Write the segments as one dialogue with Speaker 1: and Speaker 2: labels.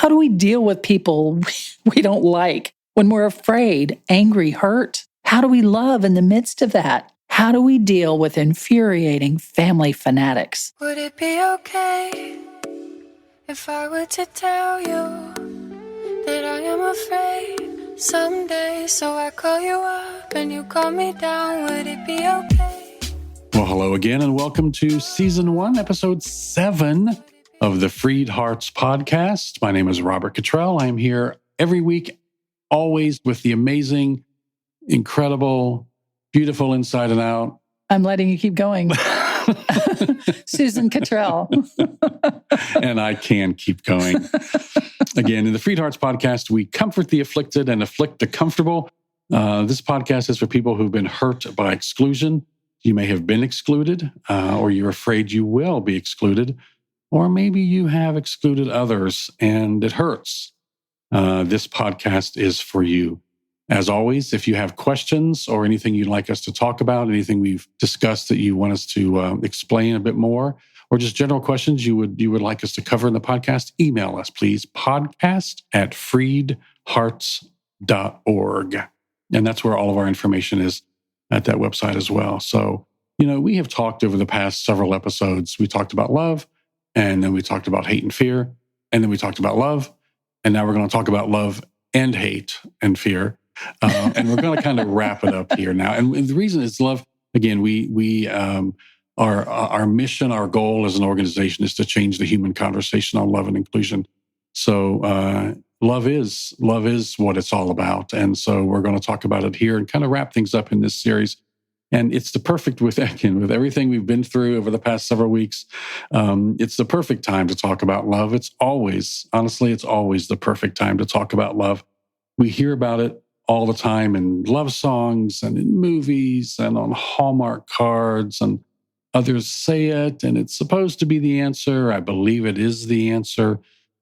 Speaker 1: How do we deal with people we don't like when we're afraid, angry, hurt? How do we love in the midst of that? How do we deal with infuriating family fanatics?
Speaker 2: Would it be okay if I were to tell you that I am afraid someday? So I call you up and you call me down. Would it be okay?
Speaker 3: Well, hello again and welcome to Season 1, Episode 7 of the FreedHearts podcast. My name is Robert Cottrell. I am here every week, always with the amazing, incredible, beautiful inside and out.
Speaker 1: I'm letting you keep going. Susan Cottrell.
Speaker 3: And I can keep going. Again, in the FreedHearts podcast, we comfort the afflicted and afflict the comfortable. This podcast is for people who've been hurt by exclusion. You may have been excluded, or you're afraid you will be excluded, or maybe you have excluded others and it hurts. This podcast is for you. As always, if you have questions or anything you'd like us to talk about, anything we've discussed that you want us to explain a bit more, or just general questions you would like us to cover in the podcast, email us, please, podcast@freedhearts.org. And that's where all of our information is at that website as well. So, we have talked over the past several episodes. We talked about love, and then we talked about hate and fear, and then we talked about love, and now we're going to talk about love and hate and fear. And we're going to kind of wrap it up here now. And the reason is love. Again, our mission, our goal as an organization is to change the human conversation on love and inclusion. So love is what it's all about. And so we're going to talk about it here and kind of wrap things up in this series. And it's the perfect, with everything we've been through over the past several weeks, it's the perfect time to talk about love. It's always the perfect time to talk about love. We hear about it all the time in love songs and in movies and on Hallmark cards, and others say it, and it's supposed to be the answer. I believe it is the answer.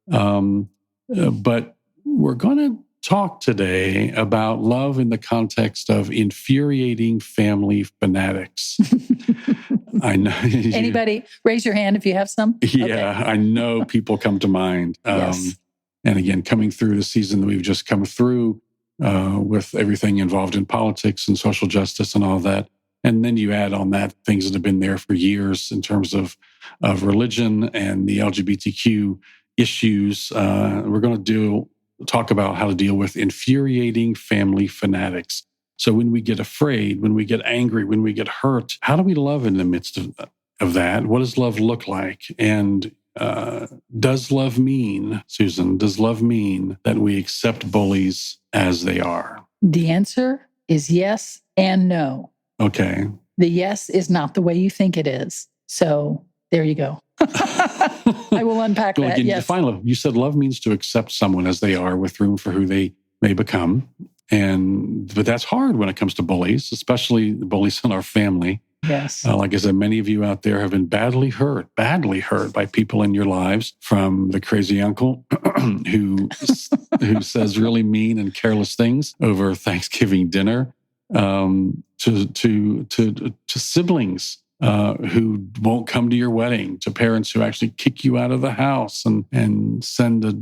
Speaker 3: But we're going to talk today about love in the context of infuriating family fanatics. I know.
Speaker 1: Anybody, raise your hand if you have some.
Speaker 3: Yeah,
Speaker 1: okay.
Speaker 3: I know people come to mind.
Speaker 1: Yes.
Speaker 3: And again, coming through the season that we've just come through with everything involved in politics and social justice and all that. And then you add on that things that have been there for years in terms of religion and the LGBTQ issues. We're going to talk about how to deal with infuriating family fanatics. So when we get afraid, when we get angry, when we get hurt, how do we love in the midst of that? What does love look like? And does love mean, Susan, that we accept bullies as they are?
Speaker 1: The answer is yes and no.
Speaker 3: Okay.
Speaker 1: The yes is not the way you think it is. So there you go. I will unpack that.
Speaker 3: Again,
Speaker 1: yes.
Speaker 3: Define love. You said love means to accept someone as they are with room for who they may become. But that's hard when it comes to bullies, especially bullies in our family.
Speaker 1: Yes.
Speaker 3: Like I said, many of you out there have been badly hurt by people in your lives, from the crazy uncle who says really mean and careless things over Thanksgiving dinner, to siblings who won't come to your wedding, to parents who actually kick you out of the house and send a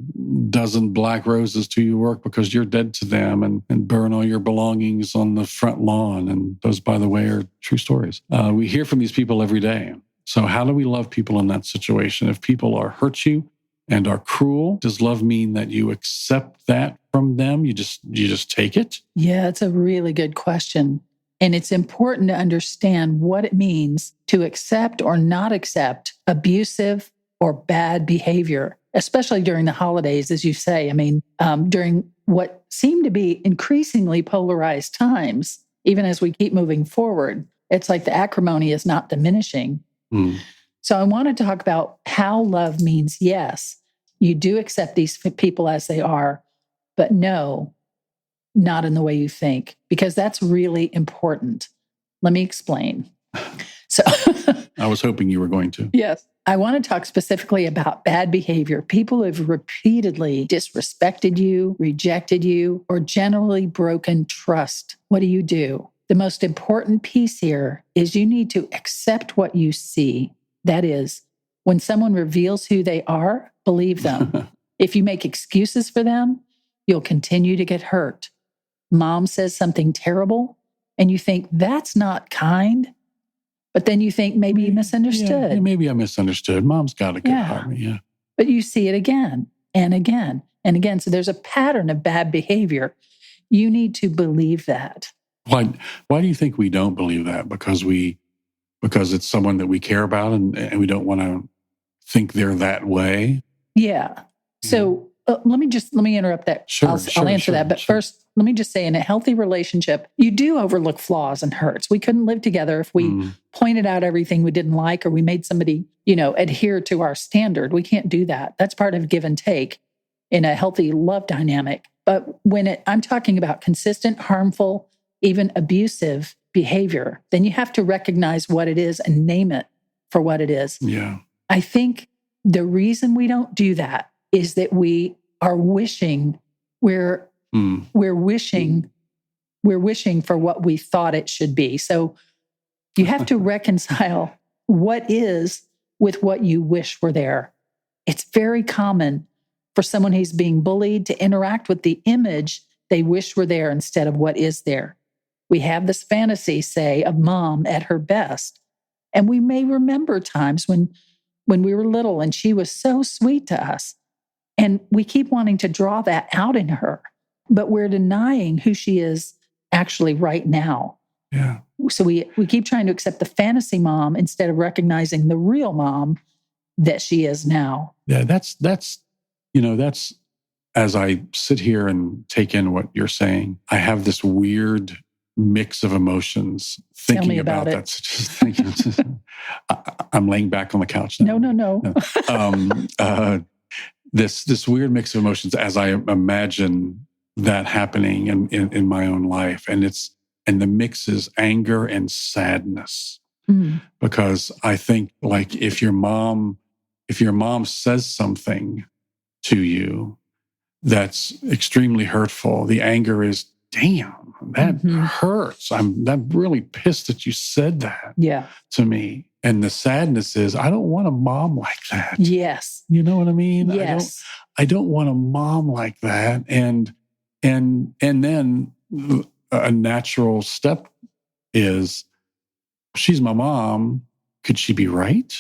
Speaker 3: dozen black roses to your work because you're dead to them, and burn all your belongings on the front lawn. And those, by the way, are true stories. We hear from these people every day. So how do we love people in that situation? If people hurt you and are cruel, does love mean that you accept that from them? You just take it?
Speaker 1: Yeah, it's a really good question. And it's important to understand what it means to accept or not accept abusive or bad behavior, especially during the holidays, as you say. I mean, during what seem to be increasingly polarized times, even as we keep moving forward, it's like the acrimony is not diminishing. So I want to talk about how love means, yes, you do accept these people as they are, but no, not in the way you think, because that's really important. Let me explain. So
Speaker 3: I was hoping you were going to.
Speaker 1: Yes. I want to talk specifically about bad behavior. People who have repeatedly disrespected you, rejected you, or generally broken trust. What do? The most important piece here is you need to accept what you see. That is, when someone reveals who they are, believe them. If you make excuses for them, you'll continue to get hurt. Mom says something terrible, and you think that's not kind, but then you think maybe you misunderstood.
Speaker 3: Yeah, maybe I misunderstood. Mom's got a good heart. Yeah.
Speaker 1: But you see it again and again and again. So there's a pattern of bad behavior. You need to believe that.
Speaker 3: Why do you think we don't believe that? Because it's someone that we care about and we don't want to think they're that way?
Speaker 1: Yeah. So let me interrupt that.
Speaker 3: Sure,
Speaker 1: I'll answer that. But first, let me just say, in a healthy relationship, you do overlook flaws and hurts. We couldn't live together if we pointed out everything we didn't like or we made somebody, adhere to our standard. We can't do that. That's part of give and take in a healthy love dynamic. But I'm talking about consistent, harmful, even abusive behavior, then you have to recognize what it is and name it for what it is.
Speaker 3: Yeah.
Speaker 1: I think the reason we don't do that is that we are wishing we're wishing for what we thought it should be. So you have to reconcile what is with what you wish were there. It's very common for someone who's being bullied to interact with the image they wish were there instead of what is there. We have this fantasy, say, of mom at her best. And we may remember times when we were little and she was so sweet to us. And we keep wanting to draw that out in her, but we're denying who she is actually right now.
Speaker 3: Yeah.
Speaker 1: So we keep trying to accept the fantasy mom instead of recognizing the real mom that she is now.
Speaker 3: Yeah, that's as I sit here and take in what you're saying, I have this weird mix of emotions thinking about that situation. I'm laying back on the couch now.
Speaker 1: No.
Speaker 3: This weird mix of emotions as I imagine that happening in my own life. And the mix is anger and sadness. Because I think, like, if your mom says something to you that's extremely hurtful, the anger is, damn, that hurts. I'm really pissed that you said that to me. And the sadness is, I don't want a mom like that.
Speaker 1: Yes.
Speaker 3: You know what I mean?
Speaker 1: Yes.
Speaker 3: I don't want a mom like that. And then a natural step is, she's my mom. Could she be right?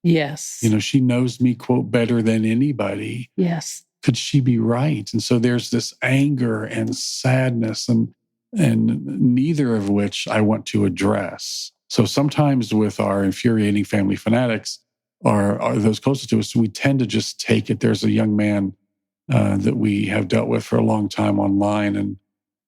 Speaker 1: Yes.
Speaker 3: She knows me, quote, better than anybody.
Speaker 1: Yes.
Speaker 3: Could she be right? And so there's this anger and sadness and neither of which I want to address. So sometimes with our infuriating family fanatics or those closest to us, we tend to just take it. There's a young man that we have dealt with for a long time online, and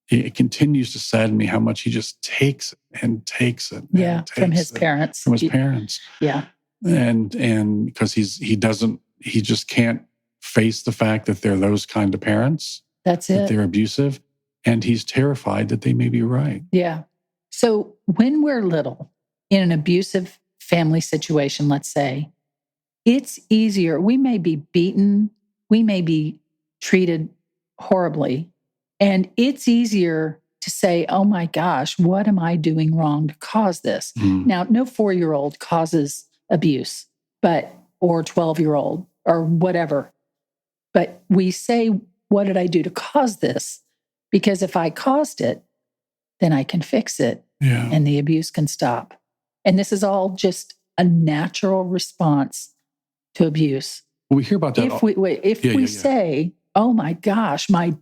Speaker 3: it continues to sadden me how much he just takes it and takes it.
Speaker 1: Yeah, from his parents.
Speaker 3: From his parents.
Speaker 1: Yeah.
Speaker 3: And because he just can't face the fact that they're those kind of parents.
Speaker 1: That's it.
Speaker 3: That they're abusive. And he's terrified that they may be right.
Speaker 1: Yeah. So when we're little in an abusive family situation, let's say, it's easier. We may be beaten. We may be treated horribly. And it's easier to say, oh my gosh, what am I doing wrong to cause this? Now, no 4-year-old causes abuse, or 12-year-old or whatever. But we say, what did I do to cause this? Because if I caused it, then I can fix it and the abuse can stop. And this is all just a natural response to abuse.
Speaker 3: We hear about that.
Speaker 1: If we say, oh my gosh, my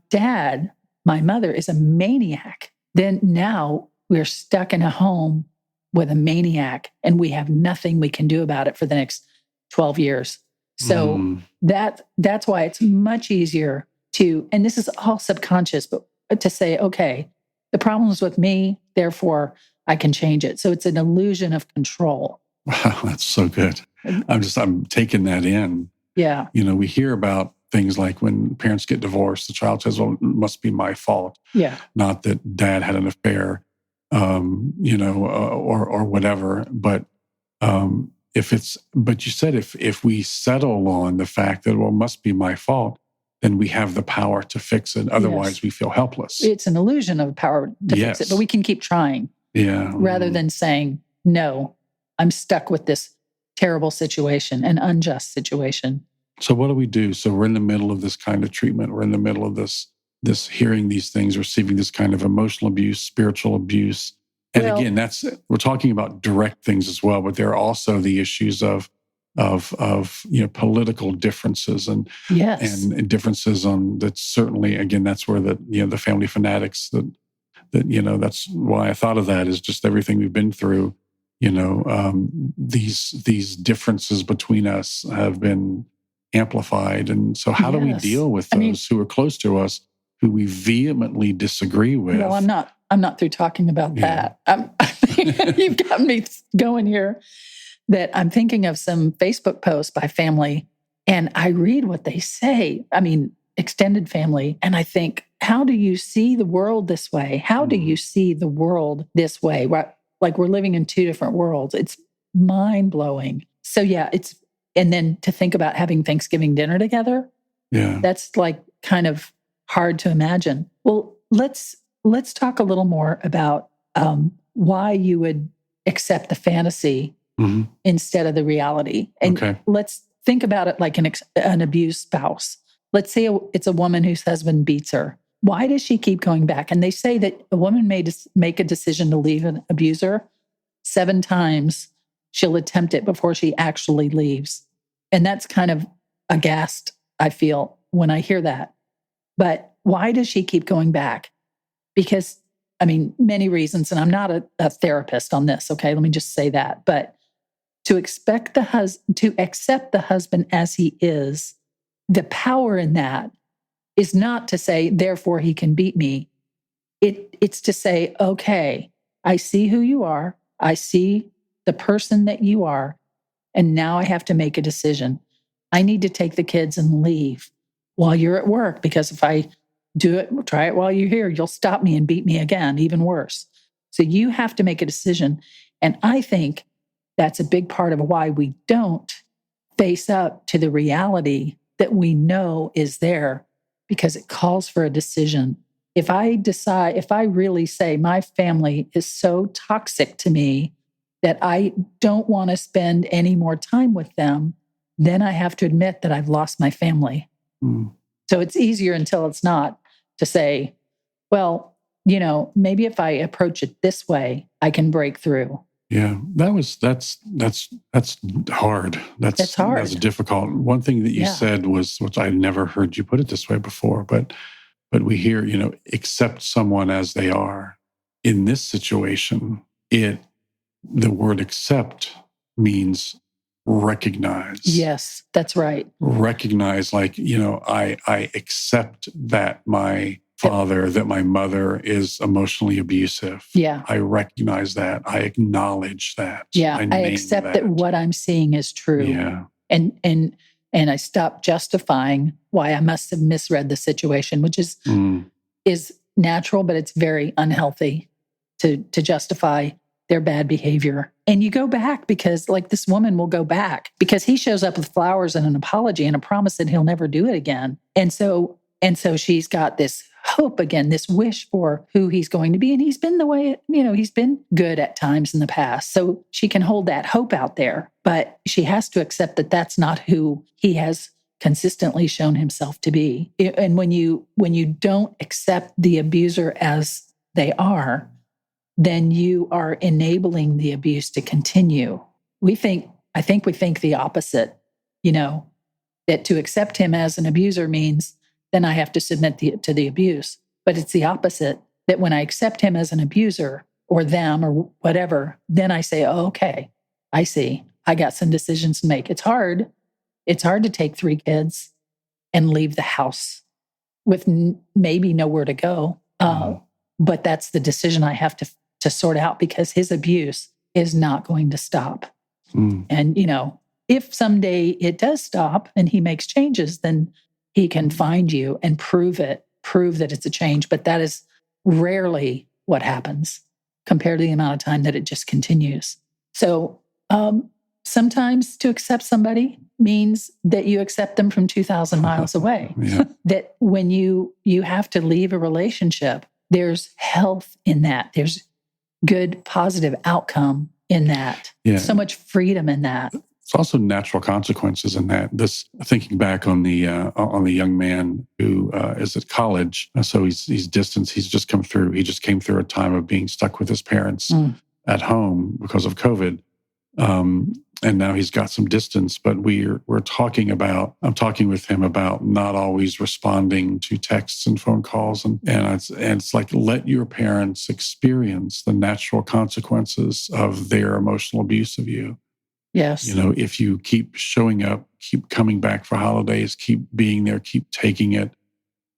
Speaker 1: mother is a maniac, then now we're stuck in a home with a maniac and we have nothing we can do about it for the next 12 years. So that's why it's much easier to, and this is all subconscious, but to say, okay, the problem is with me, therefore I can change it. So it's an illusion of control.
Speaker 3: Wow, that's so good. I'm taking that in.
Speaker 1: Yeah.
Speaker 3: We hear about things like when parents get divorced, the child says, well, it must be my fault.
Speaker 1: Yeah.
Speaker 3: Not that dad had an affair, or whatever. But but you said if we settle on the fact that, well, it must be my fault, then we have the power to fix it. Otherwise, we feel helpless.
Speaker 1: It's an illusion of power to fix it, but we can keep trying.
Speaker 3: Yeah.
Speaker 1: Rather than saying, no, I'm stuck with this terrible situation, an unjust situation.
Speaker 3: So what do we do? So we're in the middle of this kind of treatment. We're in the middle of this hearing these things, receiving this kind of emotional abuse, spiritual abuse. And again, we're talking about direct things as well, but there are also the issues of political differences and differences on that. Certainly, again, that's where the family fanatics that's why I thought of that, is just everything we've been through. These differences between us have been amplified. And so how do we deal with those who are close to us, who we vehemently disagree with?
Speaker 1: Well, I'm not through talking about that. You've got me going here, that I'm thinking of some Facebook posts by family, and I read what they say. I mean, extended family. And I think, how do you see the world this way? How do you see the world this way? Like we're living in two different worlds. It's mind blowing. So and then to think about having Thanksgiving dinner together.
Speaker 3: Yeah.
Speaker 1: That's like kind of hard to imagine. Well, let's talk a little more about why you would accept the fantasy instead of the reality. And let's think about it like an abused spouse. Let's say it's a woman whose husband beats her. Why does she keep going back? And they say that a woman may make a decision to leave an abuser 7 times. She'll attempt it before she actually leaves. And that's kind of aghast, I feel, when I hear that. But why does she keep going back? Because, I mean, many reasons, and I'm not a therapist on this, okay? Let me just say that. But to accept the husband as he is, the power in that is not to say, therefore he can beat me. It's to say, okay, I see who you are. I see the person that you are. And now I have to make a decision. I need to take the kids and leave while you're at work, because if I try it while you're here, you'll stop me and beat me again, even worse. So you have to make a decision. And I think that's a big part of why we don't face up to the reality that we know is there, because it calls for a decision. If I really say my family is so toxic to me that I don't want to spend any more time with them, then I have to admit that I've lost my family. So it's easier until it's not to say, well, maybe if I approach it this way, I can break through.
Speaker 3: Yeah, that's hard. That's hard. That's difficult. One thing that you said was, which I never heard you put it this way before, but we hear, accept someone as they are. In this situation, the word accept means recognize.
Speaker 1: Yes, that's right.
Speaker 3: Recognize, like, I accept that my father, that my mother is emotionally abusive.
Speaker 1: Yeah.
Speaker 3: I recognize that. I acknowledge that.
Speaker 1: Yeah. I accept that what I'm seeing is true.
Speaker 3: Yeah.
Speaker 1: And I stop justifying why I must have misread the situation, which is natural, but it's very unhealthy to justify their bad behavior. And you go back because, like, this woman will go back because he shows up with flowers and an apology and a promise that he'll never do it again. And so she's got this hope again, this wish for who he's going to be. And he's been he's been good at times in the past. So she can hold that hope out there, but she has to accept that that's not who he has consistently shown himself to be. And when you don't accept the abuser as they are, then you are enabling the abuse to continue. I think we think the opposite, that to accept him as an abuser means then I have to submit to the abuse. But it's the opposite, that when I accept him as an abuser or them or whatever, then I say, oh, okay, I see. I got some decisions to make. It's hard. It's hard to take 3 kids and leave the house with maybe nowhere to go. But that's the decision I have to sort out, because his abuse is not going to stop. And, if someday it does stop and he makes changes, then he can find you and prove that it's a change. But that is rarely what happens compared to the amount of time that it just continues. So sometimes to accept somebody means that you accept them from 2,000 miles away.
Speaker 3: Yeah.
Speaker 1: That when you have to leave a relationship, there's health in that. There's good, positive outcome in that.
Speaker 3: Yeah.
Speaker 1: So much freedom in that.
Speaker 3: also natural consequences in that. This, thinking back on the young man who is at college, so he's distanced. He just came through a time of being stuck with his parents at home because of COVID, and now he's got some distance. But I'm talking with him about not always responding to texts and phone calls, and it's like, let your parents experience the natural consequences of their emotional abuse of you.
Speaker 1: Yes.
Speaker 3: If you keep showing up, keep coming back for holidays, keep being there, keep taking it,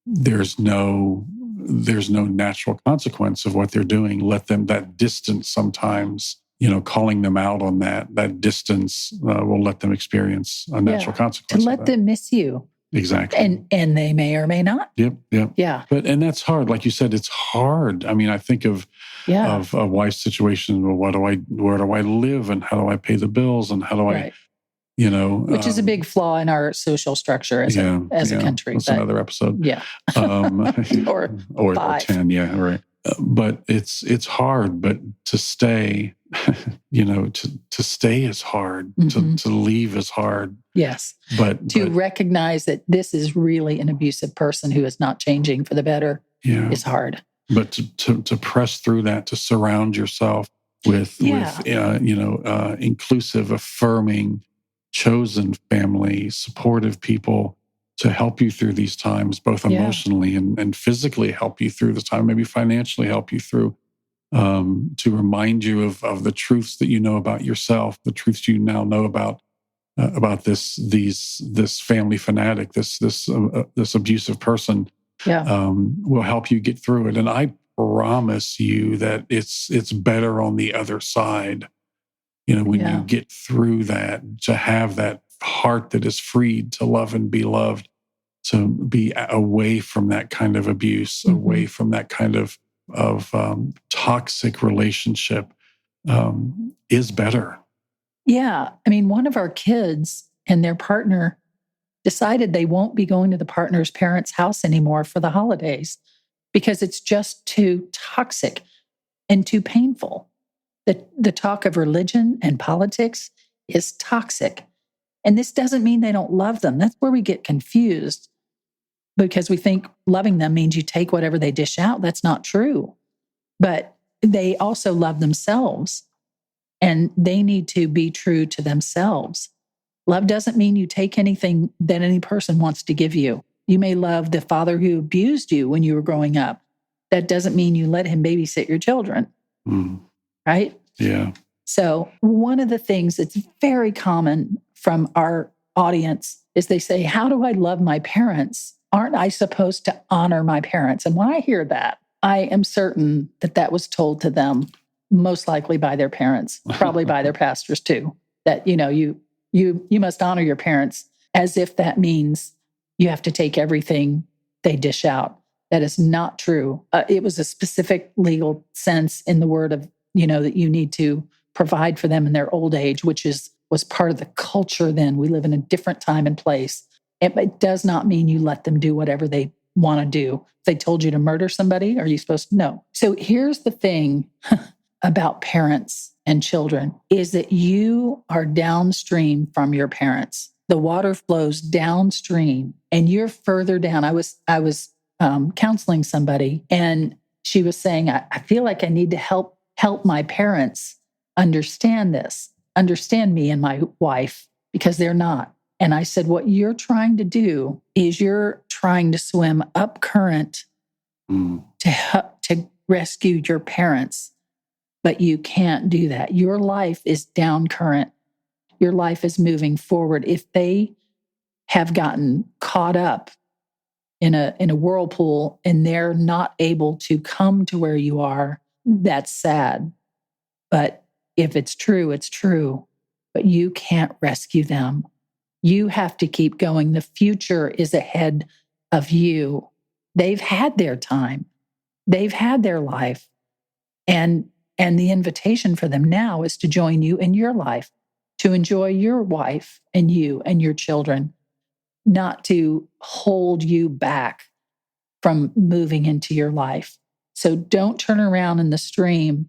Speaker 3: there's no natural consequence of what they're doing. Let them, that distance sometimes, calling them out on that distance will let them experience a natural consequence.
Speaker 1: To let them miss you.
Speaker 3: Exactly.
Speaker 1: And they may or may not.
Speaker 3: Yep.
Speaker 1: Yeah.
Speaker 3: And that's hard. Like you said, it's hard. I mean, I think of a wife's situation. Well, where do I live, and how do I pay the bills, and how do I,
Speaker 1: which is a big flaw in our social structure as a country.
Speaker 3: That's another episode.
Speaker 1: Yeah. or
Speaker 3: 10. Yeah. Right. But it's hard, but to stay, to stay is hard, to leave is hard.
Speaker 1: Yes.
Speaker 3: But
Speaker 1: recognize that this is really an abusive person who is not changing for the better is hard.
Speaker 3: But to press through that, to surround yourself with inclusive, affirming, chosen family, supportive people to help you through these times, both emotionally and physically help you through the time, maybe financially help you through, to remind you of the truths that you know about yourself, the truths you now know about this family fanatic, this abusive person, will help you get through it. And I promise you that it's better on the other side. When you get through that, to have that heart that is freed to love and be loved, to be away from that kind of abuse, away from that kind of toxic relationship, is better.
Speaker 1: Yeah. I mean, one of our kids and their partner decided they won't be going to the partner's parents' house anymore for the holidays because it's just too toxic and too painful. The talk of religion and politics is toxic. And this doesn't mean they don't love them. That's where we get confused, because we think loving them means you take whatever they dish out. That's not true. But they also love themselves, and they need to be true to themselves. Love doesn't mean you take anything that any person wants to give you. You may love the father who abused you when you were growing up. That doesn't mean you let him babysit your children. Right?
Speaker 3: Yeah.
Speaker 1: So one of the things that's very common from our audience is they say, how do I love my parents? Aren't I supposed to honor my parents? And when I hear that, I am certain that was told to them, most likely by their parents, probably by their pastors too, that, you must honor your parents, as if that means you have to take everything they dish out. That is not true. It was a specific legal sense in the word of, that you need to provide for them in their old age, which was part of the culture then. We live in a different time and place. It does not mean you let them do whatever they want to do. If they told you to murder somebody, are you supposed to? No. So here's the thing about parents and children, is that you are downstream from your parents. The water flows downstream and you're further down. I was counseling somebody, and she was saying, I feel like I need to help my parents understand me and my wife, because they're not. And I said, what you're trying to do is you're trying to swim up current to rescue your parents, but you can't do that. Your life is down current. Your life is moving forward. If they have gotten caught up in a whirlpool and they're not able to come to where you are, that's sad. But if it's true, it's true. But you can't rescue them. You have to keep going. The future is ahead of you. They've had their time. They've had their life. And the invitation for them now is to join you in your life, to enjoy your wife and you and your children, not to hold you back from moving into your life. So don't turn around in the stream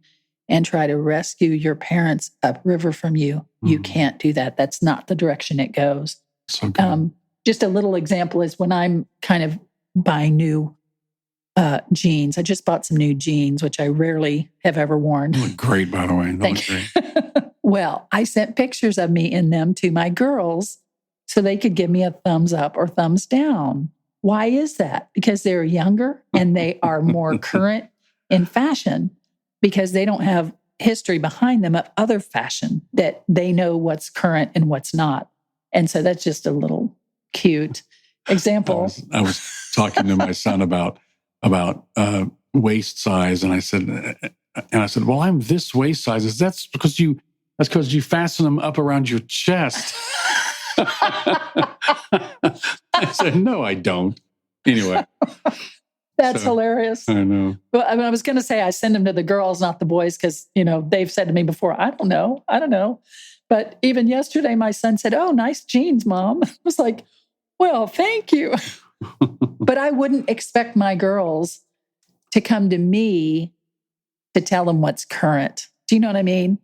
Speaker 1: and try to rescue your parents upriver from you. You can't do that. That's not the direction it goes.
Speaker 3: So good.
Speaker 1: Just a little example is when I'm kind of buying new jeans. I just bought some new jeans, which I rarely have ever worn.
Speaker 3: They look great, by the way. They look great.
Speaker 1: Well, I sent pictures of me in them to my girls so they could give me a thumbs up or thumbs down. Why is that? Because they're younger and they are more current in fashion, because they don't have history behind them of other fashion that they know what's current and what's not. And so that's just a little cute example.
Speaker 3: I was talking to my son about waist size, and I said, well, I'm this waist size. That's because you fasten them up around your chest. I said, no, I don't. Anyway.
Speaker 1: That's hilarious.
Speaker 3: I know.
Speaker 1: Well, I was going to say I send them to the girls, not the boys, because, they've said to me before, I don't know. But even yesterday, my son said, oh, nice jeans, Mom. I was like, well, thank you. But I wouldn't expect my girls to come to me to tell them what's current. Do you know what I mean?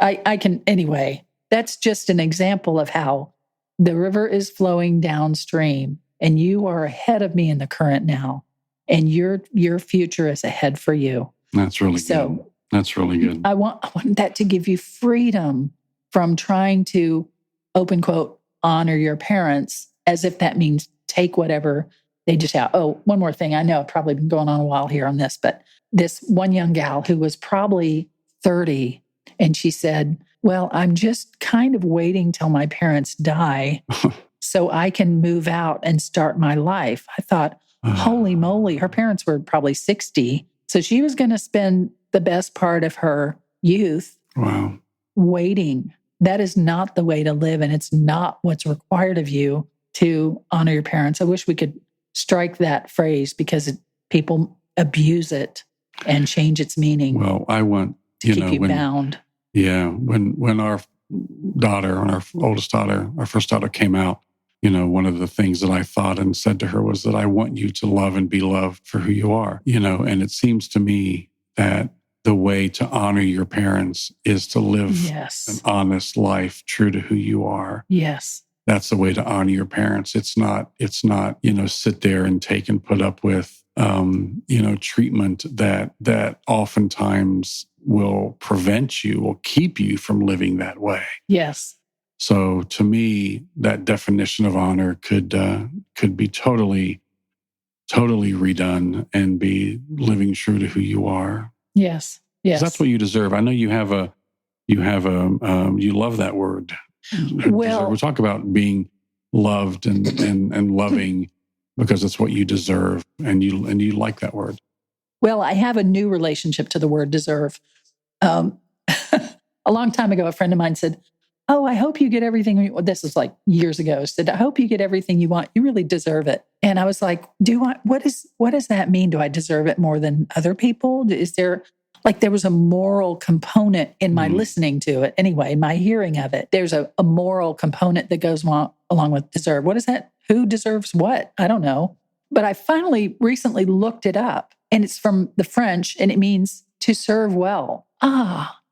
Speaker 1: I can, anyway, that's just an example of how the river is flowing downstream and you are ahead of me in the current now. And your future is ahead for you.
Speaker 3: That's really good. That's really good.
Speaker 1: I want that to give you freedom from trying to, open quote, honor your parents, as if that means take whatever they just have. Oh, one more thing. I know I've probably been going on a while here on this, but this one young gal who was probably 30, and she said, well, I'm just kind of waiting till my parents die so I can move out and start my life. I thought, holy moly, her parents were probably 60. So she was going to spend the best part of her youth waiting. That is not the way to live. And it's not what's required of you to honor your parents. I wish we could strike that phrase because people abuse it and change its meaning.
Speaker 3: Well, I want
Speaker 1: to keep you bound.
Speaker 3: Yeah. When our oldest daughter, our first daughter came out, one of the things that I thought and said to her was that I want you to love and be loved for who you are, and it seems to me that the way to honor your parents is to live an honest life true to who you are.
Speaker 1: Yes.
Speaker 3: That's the way to honor your parents. It's not, sit there and take and put up with, treatment that oftentimes will keep you from living that way.
Speaker 1: Yes.
Speaker 3: So to me, that definition of honor could be totally redone and be living true to who you are.
Speaker 1: Yes. Yes.
Speaker 3: That's what you deserve. I know you love that word.
Speaker 1: Well,
Speaker 3: we talk about being loved and loving because it's what you deserve, and you like that word.
Speaker 1: Well, I have a new relationship to the word deserve. A long time ago, a friend of mine said, oh, I hope you get everything. This was like years ago. Said, I hope you get everything you want. You really deserve it. And I was like, what does that mean? Do I deserve it more than other people? Is there, there was a moral component in my listening to it. Anyway, in my hearing of it, there's a moral component that goes along with deserve. What is that? Who deserves what? I don't know. But I finally recently looked it up, and it's from the French, and it means to serve well.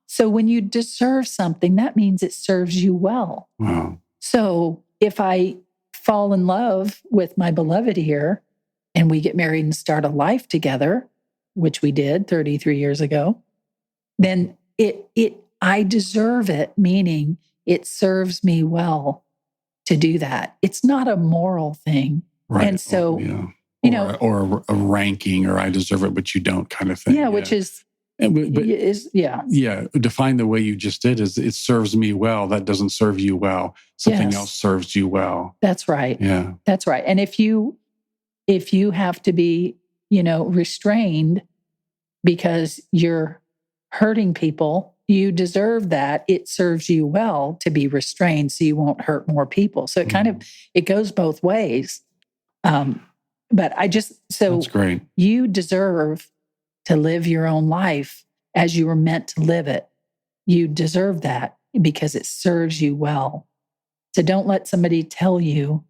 Speaker 1: So when you deserve something, that means it serves you well.
Speaker 3: Wow.
Speaker 1: So if I fall in love with my beloved here and we get married and start a life together, which we did 33 years ago, then I deserve it, meaning it serves me well to do that. It's not a moral thing.
Speaker 3: Right.
Speaker 1: And so,
Speaker 3: or a ranking, or I deserve it, but you don't kind of thing.
Speaker 1: Yeah, which is,
Speaker 3: define the way you just did is it serves me well. That doesn't serve you well. Something else serves you well.
Speaker 1: That's right.
Speaker 3: Yeah.
Speaker 1: That's right. And if you have to be, restrained because you're hurting people, you deserve that. It serves you well to be restrained so you won't hurt more people. So it goes both ways. But that's
Speaker 3: great.
Speaker 1: You deserve to live your own life as you were meant to live it. You deserve that because it serves you well. So don't let somebody tell you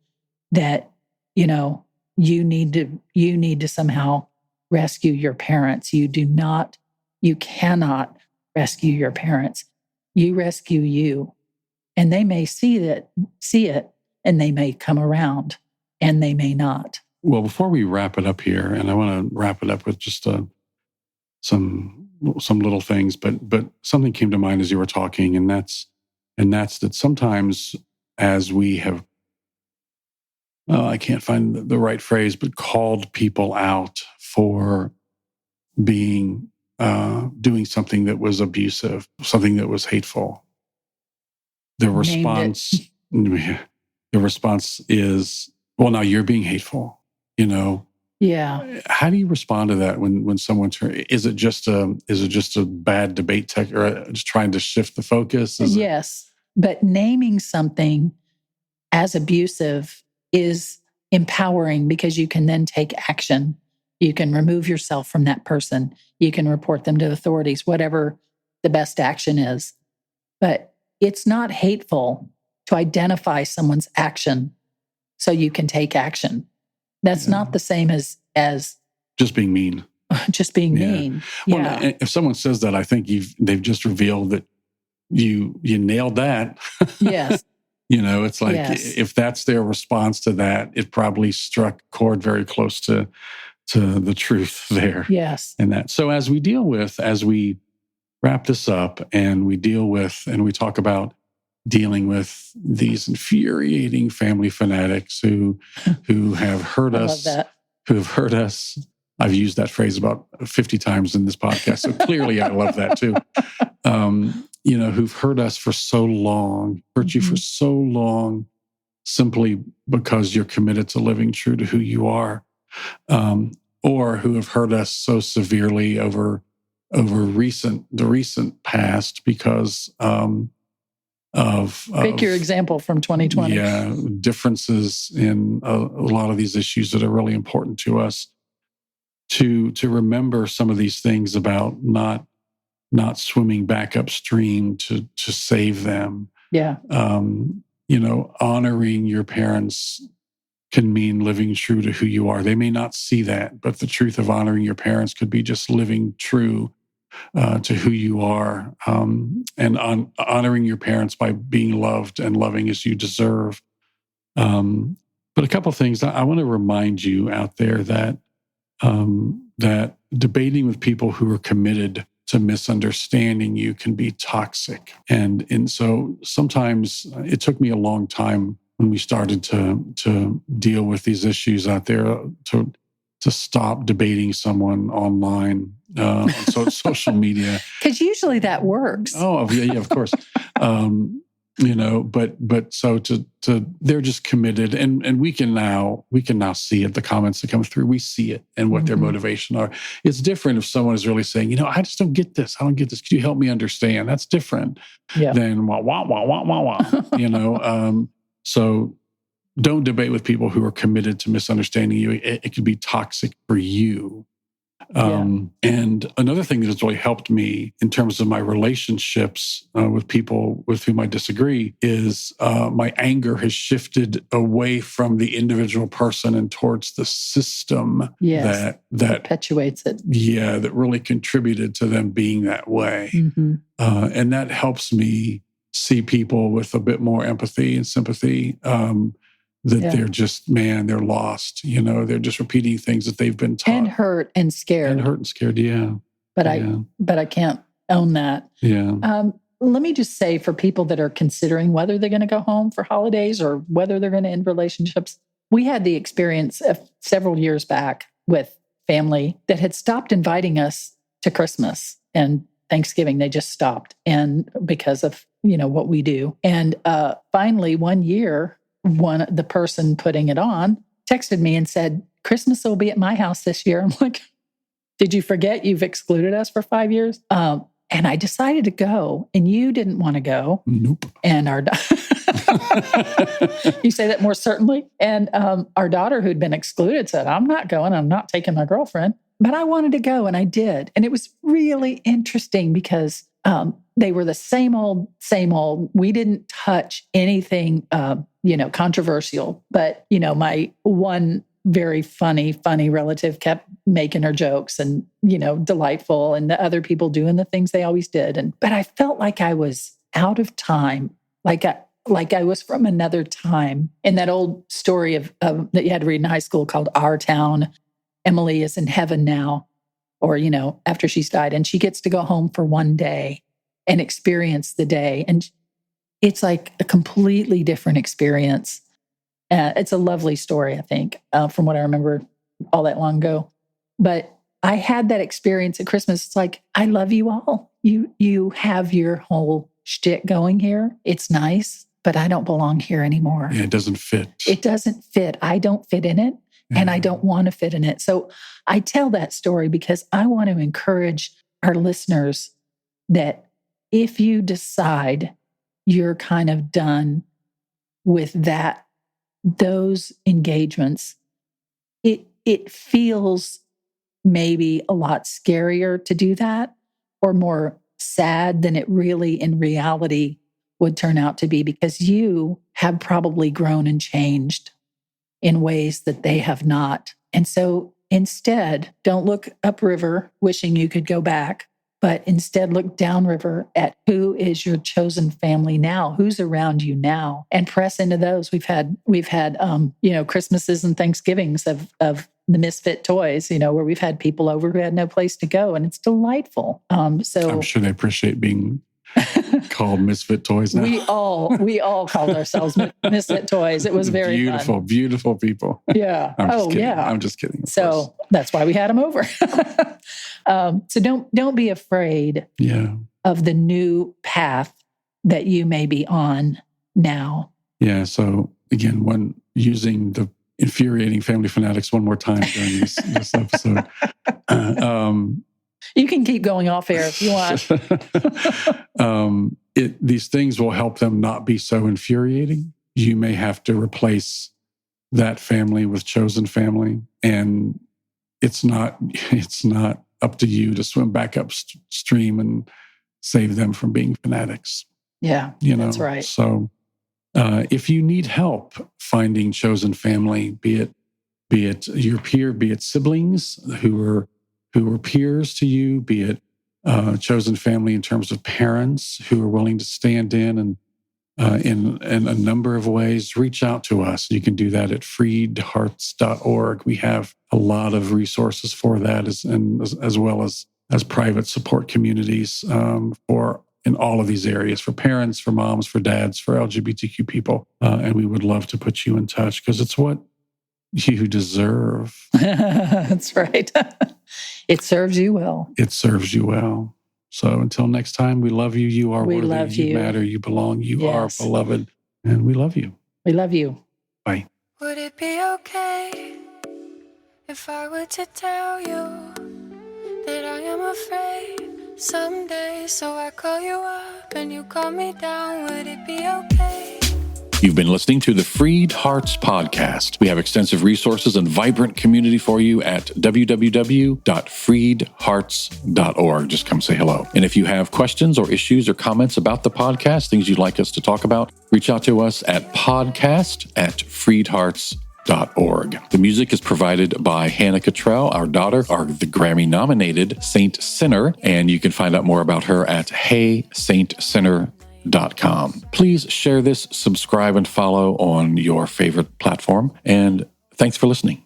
Speaker 1: that, you need to somehow rescue your parents. You cannot rescue your parents. You rescue you. And they may see it, and they may come around, and they may not.
Speaker 3: Well, before we wrap it up here, and I want to wrap it up with just some little things, but something came to mind as you were talking, and that's that sometimes as we have, I can't find the right phrase, but called people out for being doing something that was abusive, something that was hateful. The response is, well, now you're being hateful,
Speaker 1: Yeah.
Speaker 3: How do you respond to that when someone is it just a bad debate tech, or just trying to shift the focus?
Speaker 1: Yes. But naming something as abusive is empowering, because you can then take action. You can remove yourself from that person. You can report them to authorities, whatever the best action is. But it's not hateful to identify someone's action so you can take action. That's not the same as
Speaker 3: just being mean.
Speaker 1: Just being mean.
Speaker 3: Well, if someone says that, I think they've just revealed that you nailed that.
Speaker 1: Yes.
Speaker 3: It's like, if that's their response to that, it probably struck a chord very close to the truth there.
Speaker 1: Yes.
Speaker 3: And that. So as we wrap this up, and we talk about dealing with these infuriating family fanatics who have hurt us, who've hurt us. I've used that phrase about 50 times in this podcast, so clearly I love that too. Who've hurt us for so long, hurt you for so long, simply because you're committed to living true to who you are, or who have hurt us so severely over the recent past because
Speaker 1: pick your example from 2020.
Speaker 3: Yeah, differences in a lot of these issues that are really important to us. To remember some of these things about not swimming back upstream to save them.
Speaker 1: Yeah.
Speaker 3: Honoring your parents can mean living true to who you are. They may not see that, but the truth of honoring your parents could be just living true to who you are, and honoring your parents by being loved and loving as you deserve. But a couple of things I want to remind you out there that debating with people who are committed to misunderstanding you can be toxic. And so sometimes it took me a long time when we started to deal with these issues out there to stop debating someone online on social media.
Speaker 1: Because usually that works.
Speaker 3: Oh, yeah, of course. But so they're just committed, and we can now see it. The comments that come through, we see it, and what their motivation are. It's different if someone is really saying, I just don't get this. I don't get this. Could you help me understand? That's different than wah wah wah wah wah wah. So don't debate with people who are committed to misunderstanding you. It could be toxic for you. And another thing that has really helped me in terms of my relationships with people with whom I disagree is my anger has shifted away from the individual person and towards the system that
Speaker 1: perpetuates it. Yeah,
Speaker 3: that really contributed to them being that way. And that helps me see people with a bit more empathy and sympathy. They're just, they're lost. They're just repeating things that they've been taught.
Speaker 1: And hurt and scared.
Speaker 3: But
Speaker 1: I can't own that.
Speaker 3: Yeah.
Speaker 1: Let me just say, for people that are considering whether they're going to go home for holidays or whether they're going to end relationships, we had the experience of several years back with family that had stopped inviting us to Christmas and Thanksgiving. They just stopped, and because of what we do. And finally, one year, the person putting it on texted me and said, "Christmas will be at my house this year." I'm like, "Did you forget you've excluded us for 5 years?" And I decided to go, and you didn't want to go.
Speaker 3: Nope.
Speaker 1: And you say that more certainly. And our daughter, who'd been excluded, said, "I'm not going. I'm not taking my girlfriend." But I wanted to go, and I did. And it was really interesting because they were the same old, same old. We didn't touch anything, controversial. But, my one very funny relative kept making her jokes and, delightful, and the other people doing the things they always did. But I felt like I was out of time, like I was from another time. In that old story of that you had to read in high school called Our Town, Emily is in heaven now, or, after she's died, and she gets to go home for one day and experience the day. And it's like a completely different experience. It's a lovely story, I think, from what I remember all that long ago. But I had that experience at Christmas. It's like, I love you all. You have your whole shtick going here. It's nice, but I don't belong here anymore.
Speaker 3: Yeah, it doesn't fit.
Speaker 1: It doesn't fit. I don't fit in it, and I don't want to fit in it. So I tell that story because I want to encourage our listeners that if you decide you're kind of done with those engagements, it feels maybe a lot scarier to do that, or more sad than it really in reality would turn out to be, because you have probably grown and changed in ways that they have not. And so instead, don't look upriver wishing you could go back, but instead look downriver at who is your chosen family now, who's around you now, and press into those. We've had Christmases and Thanksgivings of the misfit toys, where we've had people over who had no place to go, and it's delightful. So
Speaker 3: I'm sure they appreciate being called misfit toys now.
Speaker 1: We all called ourselves misfit toys. It was very
Speaker 3: beautiful,
Speaker 1: fun.
Speaker 3: Beautiful people.
Speaker 1: Yeah.
Speaker 3: I'm just kidding.
Speaker 1: So that's why we had them over. So don't be afraid of the new path that you may be on now. Yeah.
Speaker 3: So again, when using the Infuriating Family Fanatics one more time during this episode.
Speaker 1: You can keep going off air if you want.
Speaker 3: These things will help them not be so infuriating. You may have to replace that family with chosen family, and it's not up to you to swim back upstream and save them from being fanatics.
Speaker 1: Yeah, that's right.
Speaker 3: So if you need help finding chosen family, be it your peer, be it siblings who are peers to you, be it chosen family in terms of parents who are willing to stand in a number of ways, reach out to us. You can do that at FreedHearts.org. We have a lot of resources for that, as well as private support communities in all of these areas, for parents, for moms, for dads, for LGBTQ people. And we would love to put you in touch, because it's what you deserve.
Speaker 1: That's right. It serves you well.
Speaker 3: It serves you well. So until next time, we love you. You are worthy.
Speaker 1: Love you.
Speaker 3: You matter. You belong. You are beloved. And we love you.
Speaker 1: We love you.
Speaker 3: Bye.
Speaker 2: Would it be okay if I were to tell you that I am afraid someday? So I call you up and you call me down. Would it be okay?
Speaker 4: You've been listening to the Freed Hearts podcast. We have extensive resources and vibrant community for you at www.freedhearts.org. Just come say hello. And if you have questions or issues or comments about the podcast, things you'd like us to talk about, reach out to us at podcast@freedhearts.org. The music is provided by Hannah Cottrell, our daughter, the Grammy-nominated Saint Sinner, and you can find out more about her at HeySaintSinner.com. Please share this, subscribe, and follow on your favorite platform. And thanks for listening.